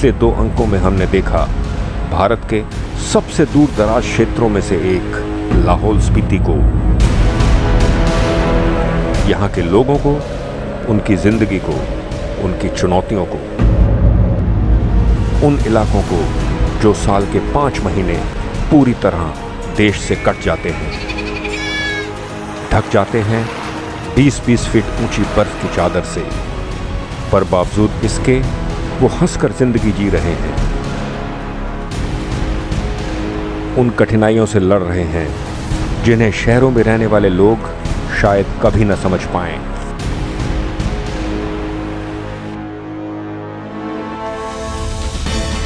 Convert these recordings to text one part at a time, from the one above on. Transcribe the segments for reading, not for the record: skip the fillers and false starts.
पिछले 2 अंकों में हमने देखा भारत के सबसे दूर दराज क्षेत्रों में से एक लाहौल स्पीति को, यहाँ के लोगों को, उनकी जिंदगी को, उनकी चुनौतियों को, उन इलाकों को जो साल के 5 महीने पूरी तरह देश से कट जाते हैं, ढक जाते हैं 20-20 फीट ऊंची बर्फ की चादर से, पर बावजूद इसके वो हंसकर जिंदगी जी रहे हैं, उन कठिनाइयों से लड़ रहे हैं जिन्हें शहरों में रहने वाले लोग शायद कभी न समझ पाएं।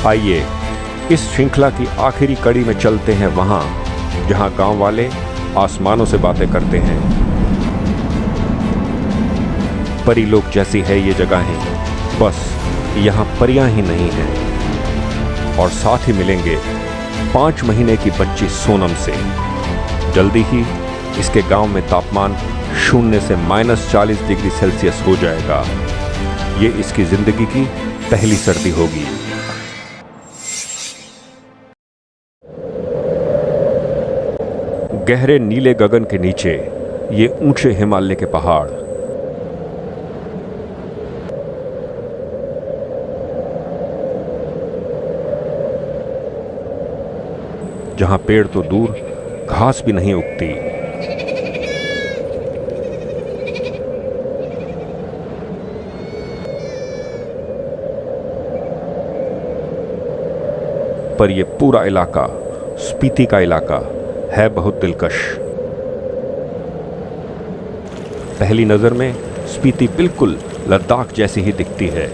आइए इस श्रृंखला की आखिरी कड़ी में चलते हैं वहां जहां गांव वाले आसमानों से बातें करते हैं। परी लोक जैसी है ये जगहें, बस यहां परियां ही नहीं हैं। और साथ ही मिलेंगे 5 महीने की बच्ची सोनम से। जल्दी ही इसके गांव में तापमान 0 से -40 डिग्री सेल्सियस हो जाएगा। ये इसकी जिंदगी की पहली सर्दी होगी। गहरे नीले गगन के नीचे ये ऊंचे हिमालय के पहाड़, जहां पेड़ तो दूर घास भी नहीं उगती। पर यह पूरा इलाका, स्पीति का इलाका, है बहुत दिलकश। पहली नजर में स्पीति बिल्कुल लद्दाख जैसी ही दिखती है,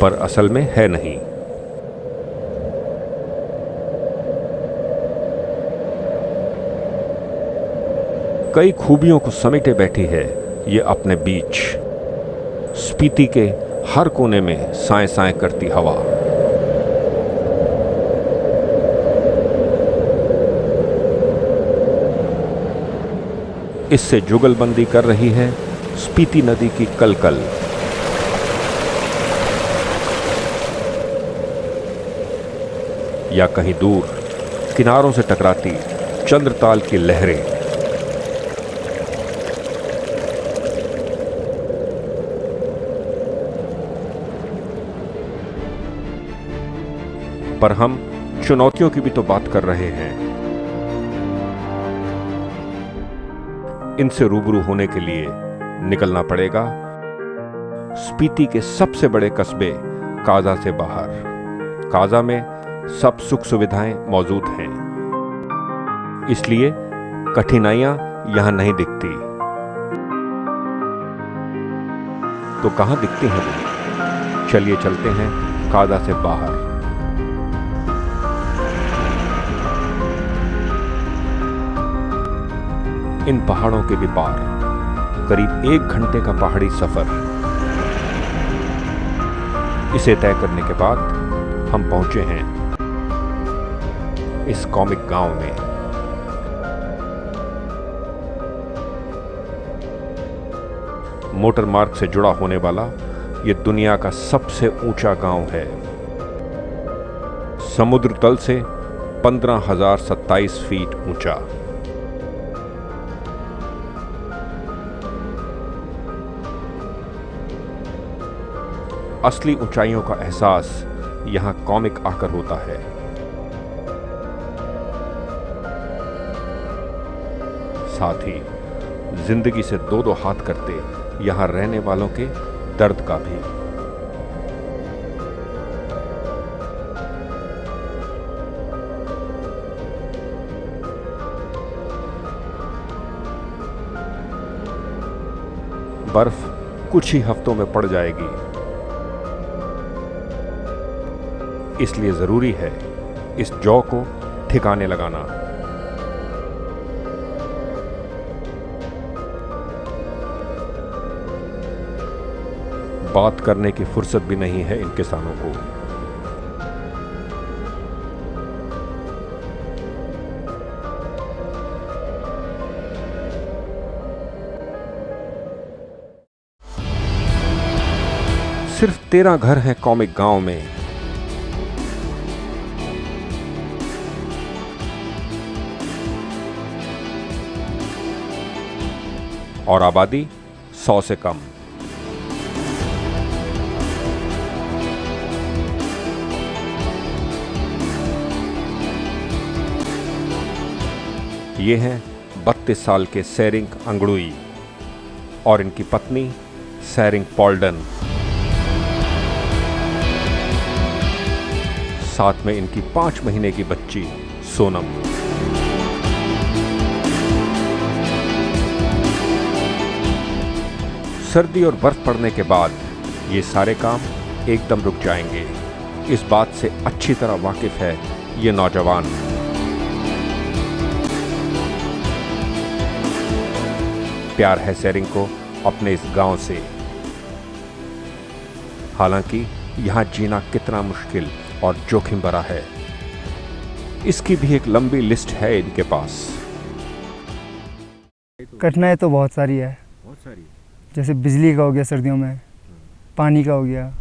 पर असल में है नहीं। कई खूबियों को समेटे बैठी है ये अपने बीच। स्पीति के हर कोने में साए साए करती हवा, इससे जुगलबंदी कर रही है स्पीति नदी की कलकल। या कहीं दूर किनारों से टकराती चंद्रताल की लहरें। पर हम चुनौतियों की भी तो बात कर रहे हैं। इनसे रूबरू होने के लिए निकलना पड़ेगा स्पीति के सबसे बड़े कस्बे काजा से बाहर। काजा में सब सुख सुविधाएं मौजूद हैं, इसलिए कठिनाइयां यहां नहीं दिखती। तो कहां दिखती हैं वो? चलिए चलते हैं काजा से बाहर। इन पहाड़ों के भी पार करीब 1 घंटे का पहाड़ी सफर। इसे तय करने के बाद हम पहुंचे हैं इस कॉमिक गांव में। मोटर मार्ग से जुड़ा होने वाला ये दुनिया का सबसे ऊंचा गांव है। समुद्र तल से 15,027 फीट ऊंचा। असली ऊंचाइयों का एहसास यहां कॉमिक आकर होता है। साथ ही जिंदगी से 2-2 हाथ करते यहां रहने वालों के दर्द का भी। बर्फ कुछ ही हफ्तों में पड़ जाएगी, इसलिए जरूरी है इस जौ को ठिकाने लगाना। बात करने की फुर्सत भी नहीं है इन किसानों को। सिर्फ 13 घर हैं कॉमिक गांव में। और आबादी 100 से कम। ये हैं 32 साल के सेरिंग अंगड़ुई और इनकी पत्नी सेरिंग पॉल्डन। साथ में इनकी 5 महीने की बच्ची सोनम। सर्दी और बर्फ पड़ने के बाद ये सारे काम एकदम रुक जाएंगे। इस बात से अच्छी तरह वाकिफ है ये नौजवान। प्यार है सेरिंग को अपने इस गांव से। हालांकि यहां जीना कितना मुश्किल और जोखिम भरा है, इसकी भी एक लंबी लिस्ट है इनके पास। कठिनाई तो बहुत सारी है। जैसे बिजली का हो गया सर्दियों में, पानी का हो गया,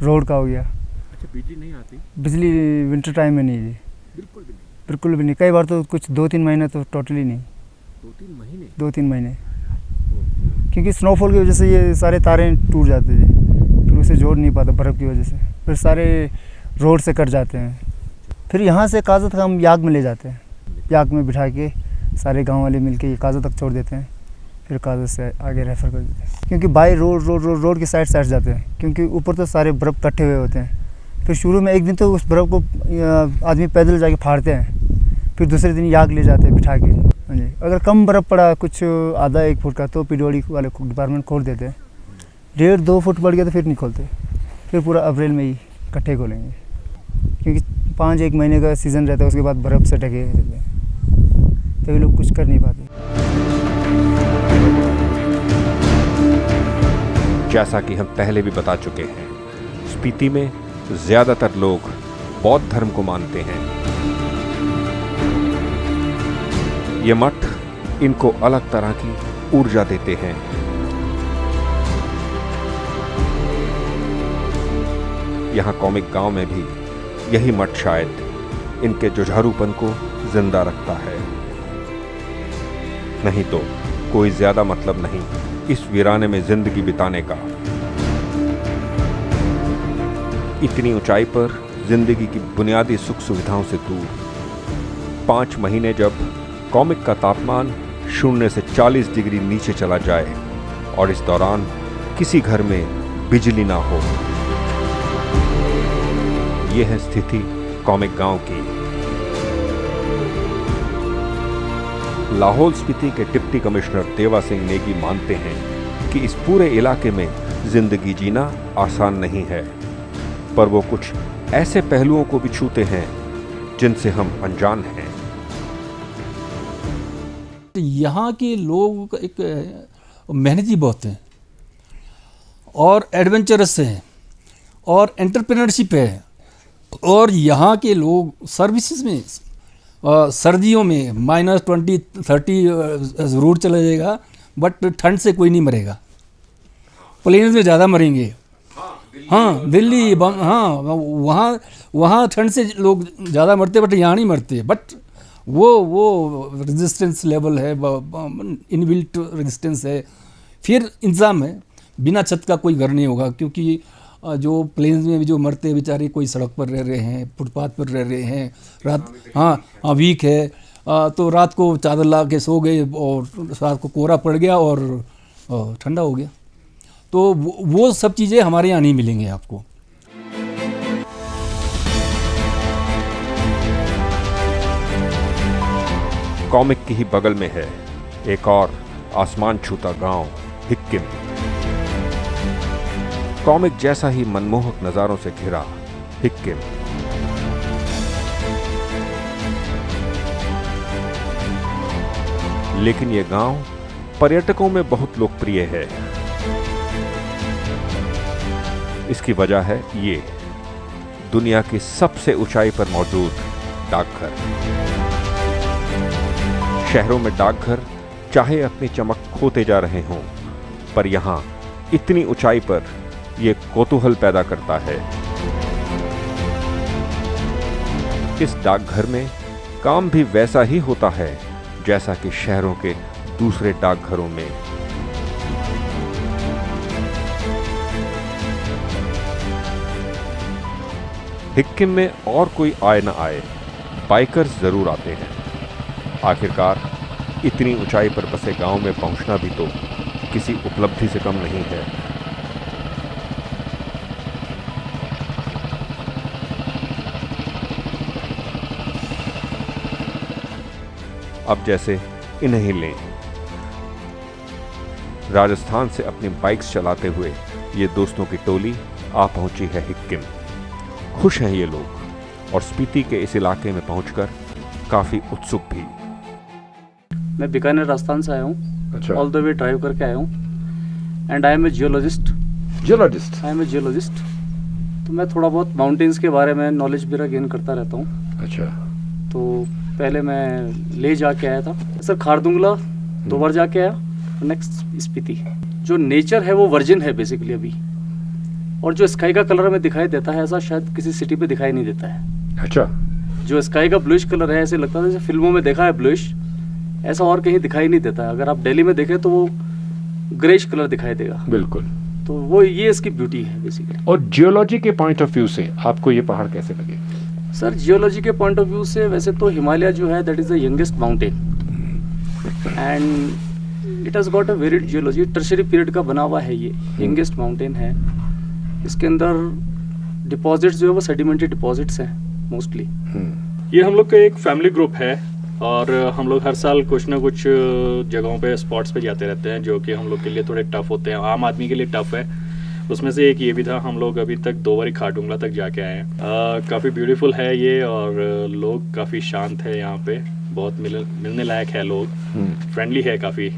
रोड का हो गया। अच्छा, बिजली नहीं आती? बिजली विंटर टाइम में नहीं जी, बिल्कुल भी नहीं। बिल्कुल भी नहीं। कई बार तो कुछ 2-3 महीने तो टोटली नहीं। 2-3 महीने? 2-3 महीने, क्योंकि स्नोफॉल की वजह से ये सारे तारे टूट जाते हैं, फिर उसे जोड़ नहीं पाता बर्फ़ की वजह से, फिर सारे रोड से कट जाते हैं। फिर यहाँ से काज़ा तक हम याक में ले जाते हैं, याक में बिठा के सारे गाँव वाले मिल के ये काज़ा तक छोड़ देते हैं, फिर काज़ा से आगे रेफ़र कर देते हैं। क्योंकि बाई रोड के साइड जाते हैं, क्योंकि ऊपर तो सारे बर्फ़ इकट्ठे हुए होते हैं। फिर शुरू में एक दिन तो उस बर्फ़ को आदमी पैदल जाके फाड़ते हैं, फिर दूसरे दिन याक ले जाते हैं बिठा के। हाँ जी, अगर कम बर्फ़ पड़ा कुछ आधा 1 फुट का तो पीडब्ल्यूडी वाले डिपार्टमेंट खोल देते हैं। 1.5-2 फुट बढ़ गया तो फिर नहीं खोलते, फिर पूरा अप्रैल में ही इकट्ठे खोलेंगे, क्योंकि 5-1 महीने का सीज़न रहता है, उसके बाद बर्फ़ से ढके रहते हैं, तभी लोग कुछ कर नहीं पाते। जैसा कि हम पहले भी बता चुके हैं, स्पीति में ज्यादातर लोग बौद्ध धर्म को मानते हैं। ये मठ इनको अलग तरह की ऊर्जा देते हैं। यहां कॉमिक गांव में भी यही मठ शायद इनके जुझारूपन को जिंदा रखता है। नहीं तो कोई ज्यादा मतलब नहीं इस वीराने में जिंदगी बिताने का। इतनी ऊंचाई पर जिंदगी की बुनियादी सुख सुविधाओं से दूर 5 महीने जब कॉमिक का तापमान 0 से 40 डिग्री नीचे चला जाए और इस दौरान किसी घर में बिजली ना हो, यह है स्थिति कॉमिक गांव की। लाहौल स्पीति के डिप्टी कमिश्नर देवा सिंह नेगी मानते हैं कि इस पूरे इलाके में जिंदगी जीना आसान नहीं है, पर वो कुछ ऐसे पहलुओं को भी छूते हैं जिनसे हम अनजान हैं। यहाँ के लोग एक मेहनती बहुत हैं और एडवेंचरस हैं और एंटरप्रेन्योरशिप है। और यहाँ के लोग सर्विसेज में सर्दियों में -20-30 ज़रूर चला जाएगा, बट ठंड से कोई नहीं मरेगा। प्लेन्स में ज़्यादा मरेंगे। हाँ, दिल्ली हाँ, वहाँ ठंड से लोग ज़्यादा मरते, बट यहाँ नहीं मरते। बट वो रेजिस्टेंस लेवल है, इनबिल्ट रेजिस्टेंस है। फिर इंतज़ाम है, बिना छत का कोई घर नहीं होगा, क्योंकि जो प्लेन्स में भी जो मरते हैं बेचारे, कोई सड़क पर रह रहे हैं, फुटपाथ पर रह रहे हैं, रात हाँ वीक है, तो रात को चादर ला के सो गए और रात को कोहरा पड़ गया और ठंडा हो गया। तो वो सब चीज़ें हमारे यहाँ नहीं मिलेंगे आपको। कॉमिक की ही बगल में है एक और आसमान छूता गांव हिक्किम। कॉमिक जैसा ही मनमोहक नजारों से घिरा हिक्किम। लेकिन यह गांव पर्यटकों में बहुत लोकप्रिय है। इसकी वजह है ये दुनिया की सबसे ऊंचाई पर मौजूद डाकघर। शहरों में डाकघर चाहे अपनी चमक खोते जा रहे हों, पर यहां इतनी ऊंचाई पर ये कौतूहल पैदा करता है। इस डाकघर में काम भी वैसा ही होता है जैसा कि शहरों के दूसरे डाकघरों में। हिक्किम में और कोई आए न आए, बाइकर्स जरूर आते हैं। आखिरकार इतनी ऊंचाई पर बसे गांव में पहुंचना भी तो किसी उपलब्धि से कम नहीं है। अब जैसे इन्हें ही लें, राजस्थान से अपनी बाइक्स चलाते हुए ये दोस्तों की टोली आ पहुंची है हिक्किम। खुश हैं ये लोग और स्पीति के इस इलाके में पहुंचकर काफी उत्सुक भी। मैं बीकानेर राजस्थान से आया हूँ। अच्छा। ऑल द वे ड्राइव करके आया हूँ and I am a geologist. Geologist. I am a geologist. तो मैं थोड़ा बहुत माउंटेन्स के बारे में नॉलेज मेरा गेन करता रहता हूँ। अच्छा। तो पहले मैं ले जाके आया था सर, खारदुंगला 2 बार जाके आया, नेक्स्ट स्पीति। जो नेचर है वो वर्जिन है बेसिकली अभी, और जो स्काई का कलर हमें दिखाई देता है ऐसा शायद किसी सिटी पे दिखाई नहीं देता है। अच्छा। जो स्काई का ब्लूइश कलर है ऐसे लगता है जैसे फिल्मों में देखा है ब्लूइश, ऐसा और कहीं दिखाई नहीं देता है। अगर आप दिल्ली में देखें तो वो ग्रेइश कलर दिखाई देगा। बिल्कुल। तो वो ये इसकी ब्यूटी है बेसिकली। और जियोलॉजी के पॉइंट ऑफ व्यू से आपको ये पहाड़ कैसे लगे? सर जियोलॉजी के पॉइंट ऑफ व्यू से वैसे तो हिमालय जो है that is the youngest mountain and it has got a varied geology. Tertiary period का बना हुआ है ये, यंगेस्ट माउंटेन है। इसके अंदर डिपॉजिट्स जो है वो सेडिमेंट्री डिपॉजिट्स हैं मोस्टली। ये हम लोग का एक फैमिली ग्रुप है और हम लोग हर साल कुछ ना कुछ जगहों पे स्पॉट्स पे जाते रहते हैं जो कि हम लोग के लिए थोड़े टफ होते हैं, आम आदमी के लिए टफ है। उसमें से एक ये भी था। हम लोग अभी तक 2 बार खारदुंगला तक जाके आए हैं। काफ़ी ब्यूटीफुल है ये और लोग काफ़ी शांत है यहाँ पे, बहुत मिलने लायक है, लोग फ्रेंडली है काफ़ी।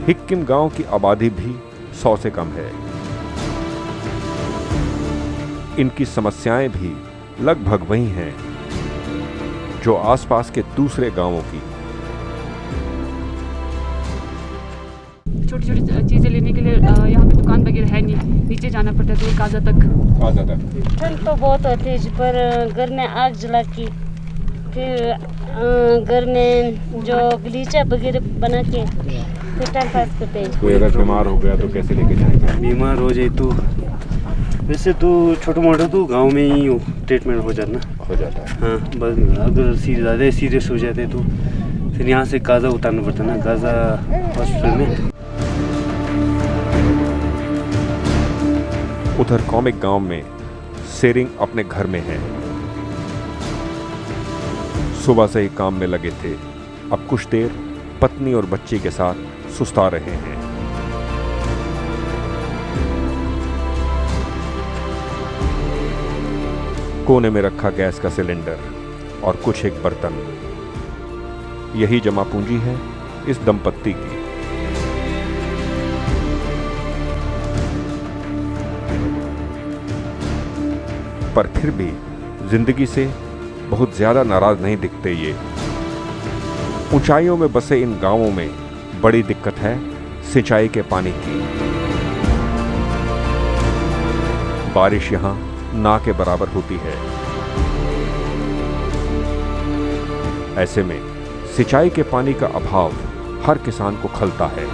हिक्किम गांव की आबादी भी 100 से कम है। इनकी समस्याएं भी लगभग वही हैं जो आसपास के दूसरे गांवों की। छोटी छोटी चीज़ें लेने के लिए यहाँ पे दुकान वगैरह है नहीं, नीचे जाना पड़ता है दूर काजा तक। ठंड तो बहुत होती है पर घर में आग जला के फिर घर में जो गलीचा वगैरह बना के फिर टाइम पास करते हैं। कोई अगर बीमार हो गया तो कैसे लेके जाएंगे? बीमार हो जाए तो वैसे तो छोटा मोटा तो गांव में ही ट्रीटमेंट हो जाता है। हाँ बस अगर ज़्यादा सीरियस हो जाते तो फिर यहाँ से काजा उतारना पड़ता है ना, काजा हॉस्पिटल में। उधर कॉमिक गांव में सेरिंग अपने घर में है। सुबह से ही काम में लगे थे, अब कुछ देर पत्नी और बच्ची के साथ सुस्ता रहे हैं। कोने में रखा गैस का सिलेंडर और कुछ एक बर्तन, यही जमा पूंजी है इस दंपत्ति की। पर फिर भी जिंदगी से बहुत ज्यादा नाराज नहीं दिखते ये। ऊंचाइयों में बसे इन गांवों में बड़ी दिक्कत है सिंचाई के पानी की। बारिश यहां ना के बराबर होती है। ऐसे में सिंचाई के पानी का अभाव हर किसान को खलता है।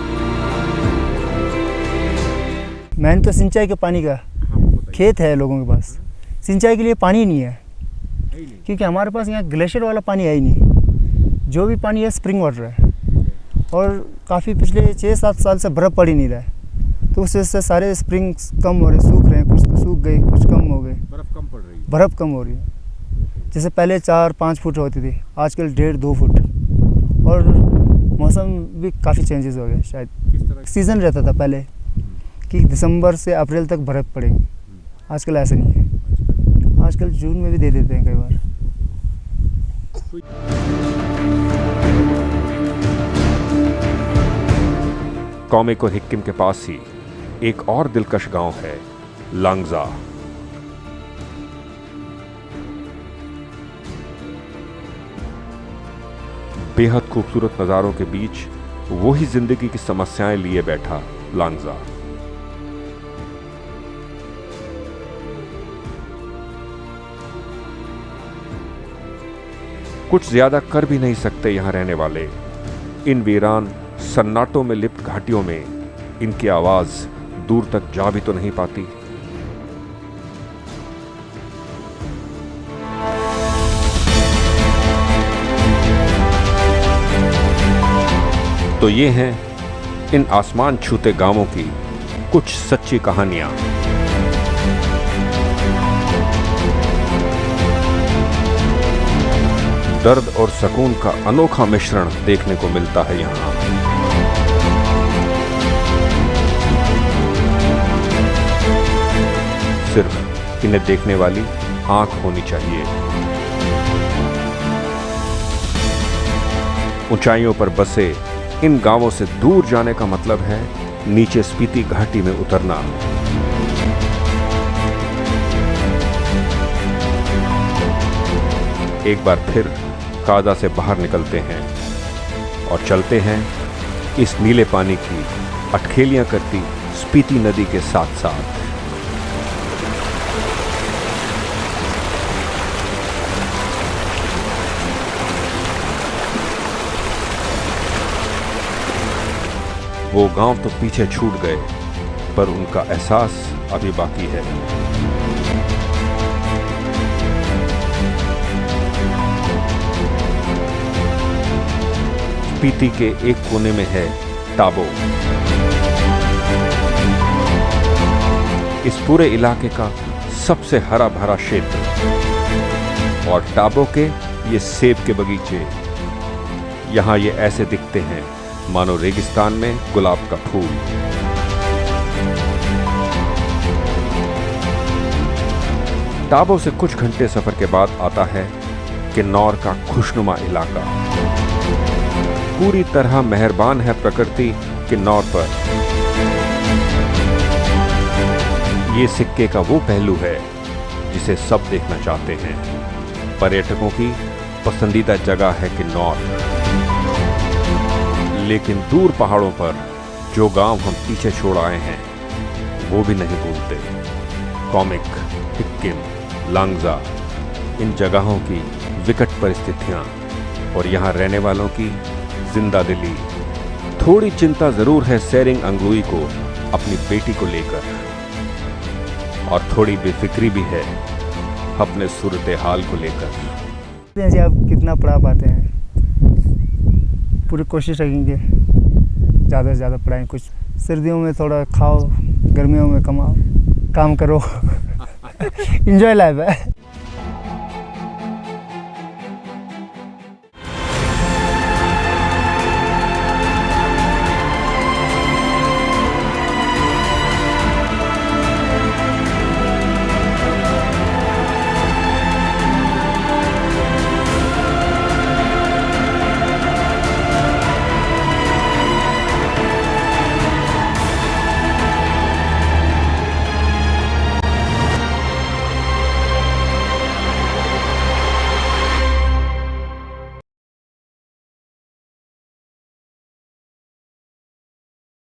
मेन तो सिंचाई के पानी का खेत है लोगों के पास, सिंचाई के लिए पानी नहीं है क्योंकि हमारे पास यहाँ ग्लेशियर वाला पानी है ही नहीं। जो भी पानी है स्प्रिंग वाटर है और काफ़ी पिछले 6-7 साल से बर्फ़ पड़ ही नहीं रहा है, तो उससे सारे स्प्रिंग्स कम हो रहे, सूख रहे हैं। कुछ तो सूख गए, कुछ कम हो गए। बर्फ कम पड़ रही है। बर्फ़ कम हो रही है। जैसे पहले 4-5 फुट होती थी, आजकल 1.5-2 फुट। और मौसम भी काफ़ी चेंजेस हो गए। शायद सीज़न रहता था पहले कि दिसंबर से अप्रैल तक बर्फ़ पड़ेगी, आजकल ऐसा नहीं है। आजकल जून में भी दे देते हैं कई बार। कॉमिक और हिक्किम के पास ही एक और दिलकश गांव है, लांगजा। बेहद खूबसूरत नज़ारों के बीच वही जिंदगी की समस्याएं लिए बैठा लांगजा। कुछ ज्यादा कर भी नहीं सकते यहां रहने वाले। इन वीरान सन्नाटों में लिप्त घाटियों में इनकी आवाज दूर तक जा भी तो नहीं पाती। तो ये हैं इन आसमान छूते गांवों की कुछ सच्ची कहानियां। दर्द और सुकून का अनोखा मिश्रण देखने को मिलता है यहां। सिर्फ इन्हें देखने वाली आंख होनी चाहिए। ऊंचाइयों पर बसे इन गांवों से दूर जाने का मतलब है नीचे स्पीति घाटी में उतरना। एक बार फिर काजा से बाहर निकलते हैं और चलते हैं इस नीले पानी की अटखेलियां करती स्पीति नदी के साथ साथ। वो गांव तो पीछे छूट गए, पर उनका एहसास अभी बाकी है। स्पीति के एक कोने में है टाबो। इस पूरे इलाके का सबसे हरा भरा क्षेत्र। और टाबो के ये सेब के बगीचे, यहां ये ऐसे दिखते हैं मानो रेगिस्तान में गुलाब का फूल। टाबो से कुछ घंटे सफर के बाद आता है किन्नौर का खुशनुमा इलाका। पूरी तरह मेहरबान है प्रकृति किन्नौर पर। ये सिक्के का वो पहलू है जिसे सब देखना चाहते हैं। पर्यटकों की पसंदीदा जगह है किन्नौर। लेकिन दूर पहाड़ों पर जो गांव हम पीछे छोड़ आए हैं वो भी नहीं भूलते। कॉमिक, हिक्किम, लांगजा, इन जगहों की विकट परिस्थितियां और यहां रहने वालों की जिंदा दिली। थोड़ी चिंता जरूर है सेरिंग अंगलुई को अपनी बेटी को लेकर, और थोड़ी बेफिक्री भी है अपने सूरत हाल को लेकर। जी आप कितना पढ़ा पाते हैं? पूरी कोशिश रखेंगे ज़्यादा से ज़्यादा पढ़ाएं। कुछ सर्दियों में थोड़ा खाओ, गर्मियों में कमाओ, काम करो। एंजॉय लाइफ है।